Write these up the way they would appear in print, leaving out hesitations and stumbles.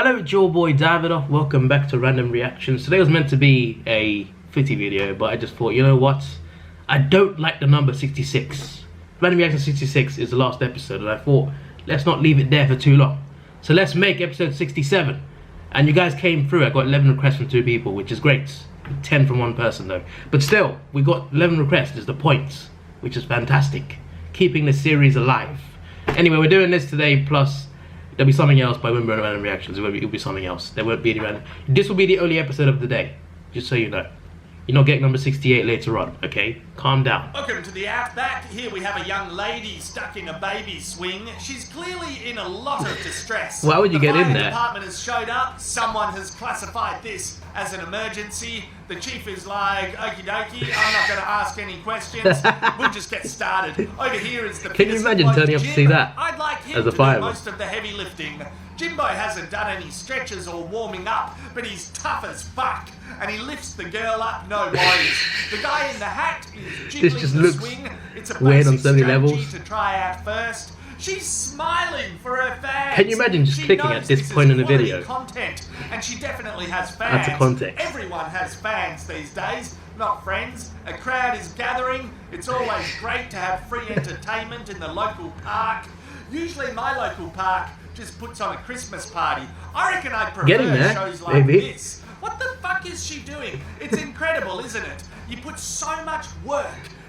Hello, it's your boy Davidoff. Welcome back to Random Reactions. Today was meant to be a fitty video, but I just thought, you know what? I don't like the number 66. Random Reaction 66 is the last episode, and I thought, let's not leave it there for too long. So let's make episode 67. And you guys came through. I got 11 requests from 2 people, which is great. 10 from 1 person though. But still, we got 11 requests is the point, which is fantastic. Keeping the series alive. Anyway, we're doing this today, plus there'll be something else, but I won't be random reactions. It'll be something else. There won't be any random. This will be the only episode of the day, just so you know. You're not getting number 68 later on, okay? Calm down. Welcome to the Outback. Here we have a young lady stuck in a baby swing. She's clearly in a lot of distress. Why would you get in there? The fire department has showed up. Someone has classified this as an emergency. The chief is like, okie dokie, I'm not going to ask any questions. We'll just get started. Over here is the Can you imagine turning up to see that? I'd like him as a to fireman. do most of the heavy lifting. Jimbo hasn't done any stretches or warming up, but he's tough as fuck. And he lifts the girl up, no worries. The guy in the hat is jiggling just the looks swing. It's a weird on basic so many strategy levels. to try out first. She's smiling for her fans. Can you imagine just clicking at this point in the video? Content, and she definitely has fans. That's a context. Everyone has fans these days, not friends. A crowd is gathering. It's always great to have free entertainment in the local park. Usually my local park just puts on a Christmas party. I reckon I prefer shows like this. What the fuck is she doing? It's incredible, isn't it? You put so much work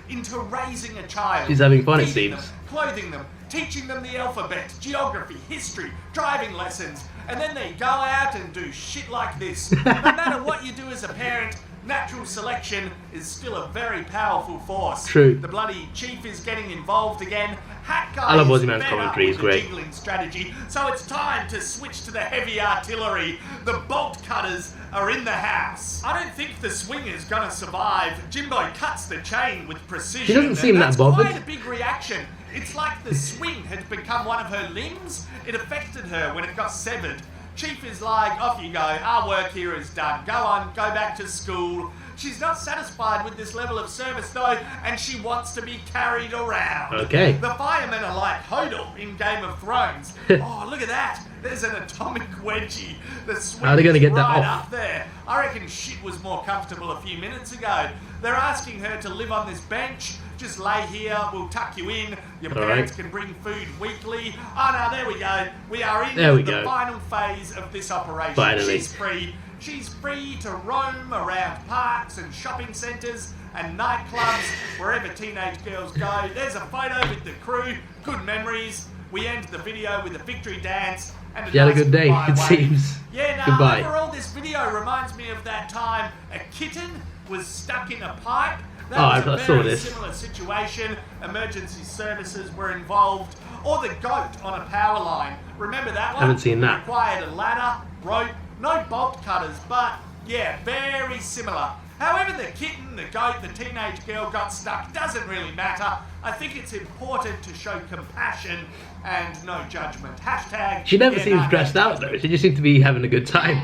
into raising a child. She's having fun, it feeding seems. them, clothing them, teaching them the alphabet, geography, history, driving lessons, and then they go out and do shit like this. No matter what you do as a parent, natural selection is still a very powerful force. True. The bloody chief is getting involved again. Hat guy I love is Ozzy Man's fed commentary, up he's with the great. jiggling strategy, so it's time to switch to the heavy artillery. The bolt cutters are in the house. I don't think the swing is gonna survive. Jimbo cuts the chain with precision. She doesn't seem that bothered. Quite a big reaction. It's like the swing had become one of her limbs. It affected her when it got severed. Chief is like, off you go, our work here is done. Go on, go back to school. She's not satisfied with this level of service though, and she wants to be carried around. Okay. The firemen are like Hodel in Game of Thrones. Oh, look at that. There's an atomic wedgie. The swing How are they gonna get that right off? up there. I reckon shit was more comfortable a few minutes ago. They're asking her to live on this bench. Just lay here, we'll tuck you in. Your parents can bring food weekly. Oh no, there we go. We are in the final phase of this operation. Finally. She's free. She's free to roam around parks and shopping centres and nightclubs, wherever teenage girls go. There's a photo with the crew. Good memories. We end the video with a victory dance and You had a good day, it seems. Yeah, no, Goodbye. overall this video reminds me of that time a kitten was stuck in a pipe. That was a very similar situation. Emergency services were involved. Or the goat on a power line. Remember that one? Haven't seen that. Required a ladder, rope, no bolt cutters, but yeah, very similar. However, the kitten, the goat, the teenage girl got stuck doesn't really matter. I think it's important to show compassion and no judgment. Hashtag. She never seems stressed out though. She just seems to be having a good time,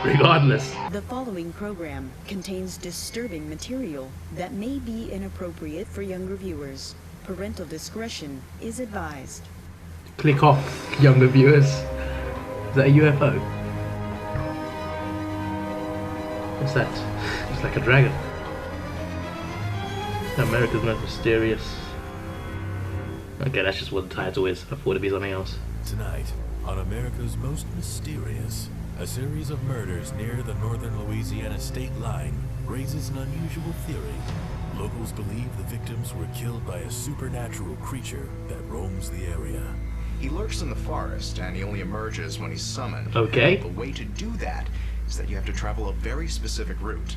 regardless. The following program contains disturbing material that may be inappropriate for younger viewers. Parental discretion is advised. Click off, younger viewers. Is that a UFO? What's that? It's like a dragon. America's most mysterious. Okay, that's just what the title is. I thought it'd be something else. Tonight, on America's Most Mysterious, a series of murders near the northern Louisiana state line raises an unusual theory. Locals believe the victims were killed by a supernatural creature that roams the area. He lurks in the forest, and he only emerges when he's summoned. Okay. The way to do that is that you have to travel a very specific route.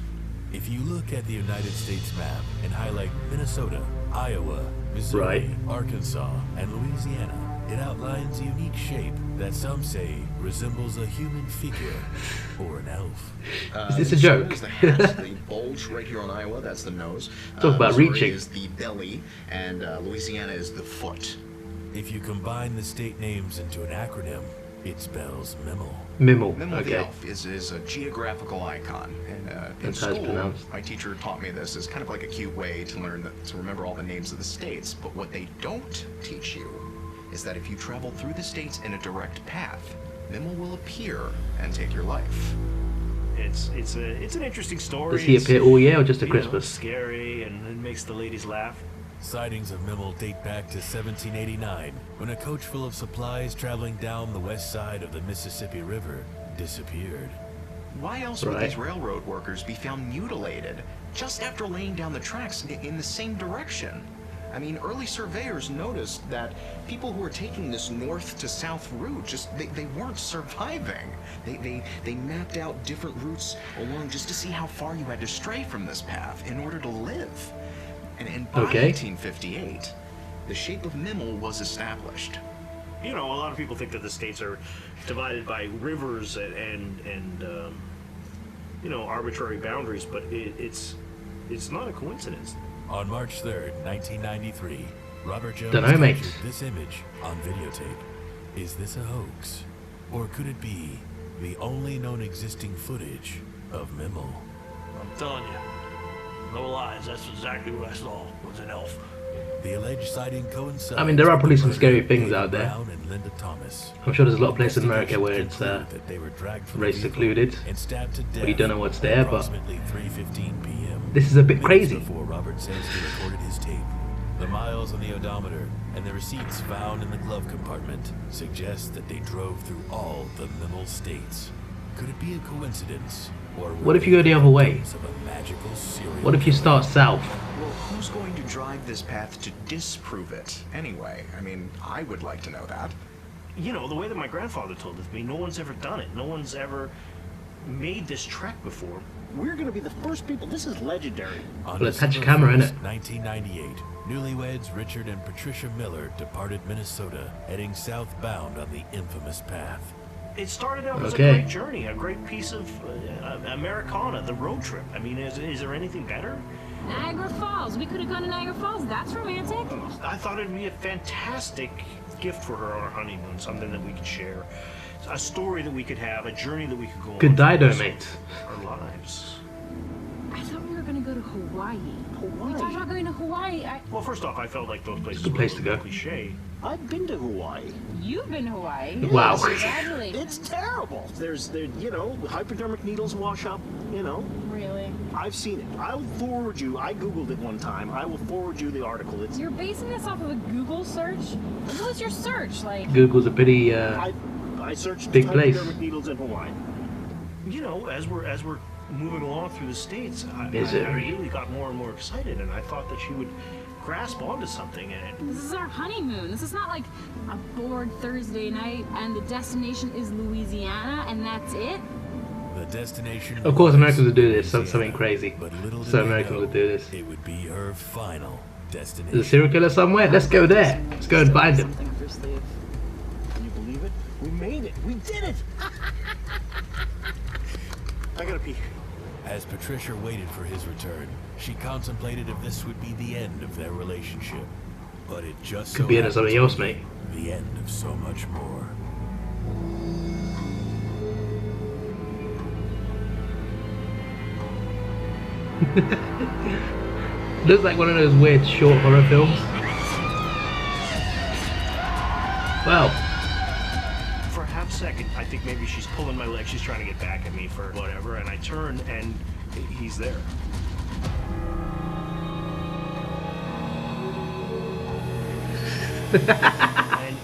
If you look at the United States map and highlight Minnesota, Iowa, Missouri, Arkansas, and Louisiana, it outlines a unique shape that some say resembles a human figure or an elf. Is this a joke? Is the hat, the bulge right here on Iowa, that's the nose. Talk about Missouri reaching. is the belly, and Louisiana is the foot. If you combine the state names into an acronym, it spells Mimel. Mimel, Mimel the okay. elf is a geographical icon. And in That's how it's school, pronounced. my teacher taught me this as kind of like a cute way to learn to remember all the names of the states. But what they don't teach you is that if you travel through the states in a direct path, Mimmel will appear and take your life. It's an interesting story. Does he appear all year or just at Christmas? Scary, and it makes the ladies laugh. Sightings of Mimmel date back to 1789, when a coach full of supplies traveling down the west side of the Mississippi River disappeared. Why else would these railroad workers be found mutilated just after laying down the tracks in the same direction? I mean, early surveyors noticed that people who were taking this north to south route they weren't surviving. They mapped out different routes along just to see how far you had to stray from this path in order to live. And by 1858, the shape of Mimmel was established. You know, a lot of people think that the states are divided by rivers and you know, arbitrary boundaries, but it's not a coincidence. On March 3rd, 1993, Robert Jones mate. captured this image on videotape. Is this a hoax? Or could it be the only known existing footage of Mimmel? I'm telling you, no lies, that's exactly what I saw, was an elf. The alleged sighting coincides. I mean, there are probably some with the scary murder of things David out there. Brown and Linda Thomas. I'm sure there's a lot of places in America where it's That they were dragged from race the vehicle secluded, and stabbed to but you death don't know what's at there, but approximately 3:15 p.m. this is a bit Minutes crazy. Before Robert says he recorded his tape, the miles on the odometer and the receipts found in the glove compartment suggest that they drove through all the Mimmel states. Could it be a coincidence? Or What if you go the other way? of a magical serial What if you start south? Well, who's going to drive this path to disprove it anyway? I mean, I would like to know that. You know, the way that my grandfather told it to me, no one's ever done it. No one's ever made this trek before. We're gonna be the first people. This is legendary. On Well, attach a December camera, 1st, innit? 1998, newlyweds Richard and Patricia Miller departed Minnesota, heading southbound on the infamous path. It started out as a Okay. great journey, a great piece of Americana, the road trip. I mean, is there anything better? Niagara Falls. We could have gone to Niagara Falls. That's romantic. I thought it'd be a fantastic gift for her on our honeymoon, something that we could share, a story that we could have, a journey that we could go on. Good for dido, the rest mate. of our lives. I thought we were gonna go to Hawaii. We talked about going to Hawaii. Well, first off, I felt like those places Good were place a to little go. cliche. I've been to Hawaii. You've been to Hawaii. Wow. Congratulations. It's terrible. There's you know, hypodermic needles wash up, you know. Really? I've seen it. I'll forward you. I Googled it one time. I will forward you the article. It's You're basing this off of a Google search? What was your search? Like, Google's a pretty I searched Big place. hypodermic needles in Hawaii. You know, as we're moving along through the states, I Misery. really got more and more excited, and I thought that she would grasp onto something. And this is our honeymoon. This is not like a bored Thursday night and the destination is Louisiana and that's it. The destination. Of course, was Americans would do this, Louisiana, something crazy. But little did So they Americans know would do this. It would be her final destination. There's a serial killer somewhere? Let's go there. Let's go and find him. Something up your sleeve. Can you believe it? We made it. We did it. I gotta pee. As Patricia waited for his return, she contemplated if this would be the end of their relationship. But it just Could so be into happened something to else, be mate. The end of so much more. Looks like one of those weird short horror films. Wow. for a half second, I think maybe she's pulling my leg. She's trying to get back at me for whatever. And I turn, and he's there.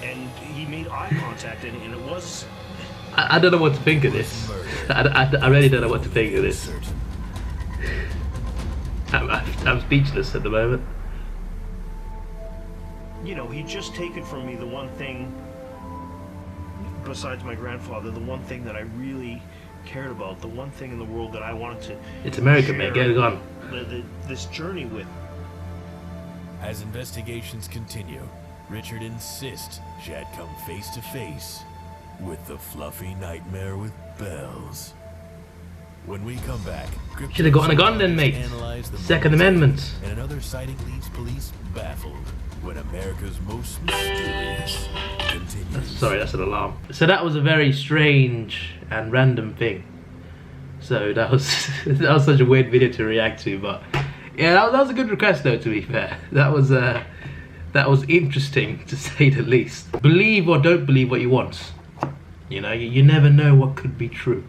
and he made eye contact, and it was. I don't know what to think of this. I really don't know what to think of this. I'm speechless at the moment. You know, he'd just taken from me the one thing, besides my grandfather, the one thing that I really cared about, the one thing in the world that I wanted to. It's America, man. Get it on. This journey with. As investigations continue, Richard insists she had come face to face with the fluffy nightmare with bells. When we come back, Should have gotten a gun then, mate. analyze the Second motives, Amendment. and another sighting leaves police baffled when America's most mysterious continues. Sorry, that's an alarm. So that was a very strange and random thing. So that was that was such a weird video to react to, but yeah, that was a good request though. To be fair, that was interesting to say the least. Believe or don't believe what you want. You know, you never know what could be true.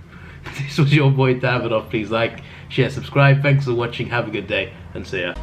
This was your boy Davidoff. Please like, share, subscribe. Thanks for watching. Have a good day, and see ya.